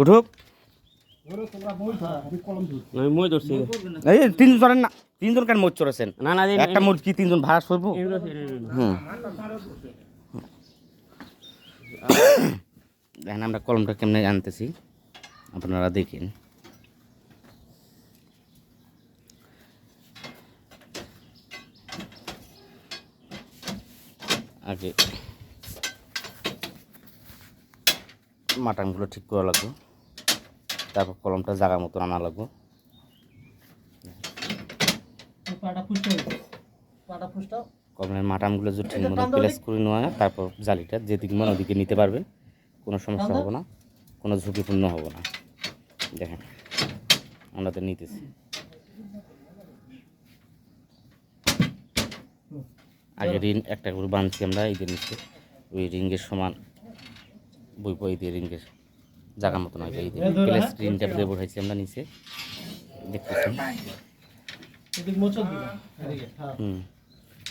উঠুক মই ধরছি এই তিনজন চলেন না, তিনজন কেন মোট চড়েছেন? না না একটা মোট কি তিনজন ভাড়া সরবো? হুম দেখেন আমরা কলমটা কেমনে আনতেছি আপনারা দেখেন। আগে মাটানগুলো ঠিক করা লাগবে, তারপর কলমটা জায়গা মতো আনা লাগবে। কলমের মাটামগুলো যদি ঠিক মতো প্লেস করে নেওয়া হয়, তারপর জালিটা যেদিকে মনে ওদিকে নিতে পারবেন, কোনো সমস্যা হবে না, কোনো ঝুঁকিপূর্ণ হবে না। দেখেন আমরা তো নিতেছি। আগে রিং একটা করে বাঁধছি আমরা এই যে নিচে, ওই রিঙ্গের সমান বই দিয়ে রিঙ্গের জায়গা মতো নয়, এই প্লেস রিংটা দিয়ে বসাইছি আমরা নিচে, দেখতেছি।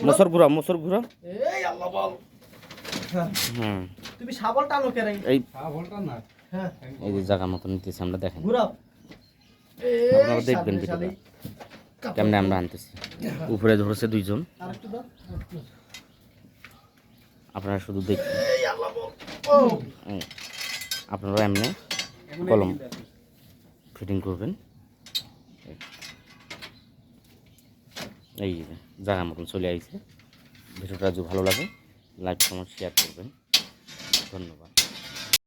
মোসর ঘুরা হুম তুমি শাবল টানো কেন? এই শাবলটা না, এই যে জায়গা মতো নিতেছি আমরা, দেখেন ঘুরাও। আপনারা দেখবেন ভিডিওটা কেমনে আমরা আনতেছি। উপরে ধরেছে দুইজন, আপনারা শুধু দেখবেন। আপনারা এমনি কলম ফিটিং করবেন। এই জায়গা মতন চলে আইছে। ভিডিওটা যদি ভালো লাগে লাইক কমেন্ট শেয়ার করবেন। ধন্যবাদ।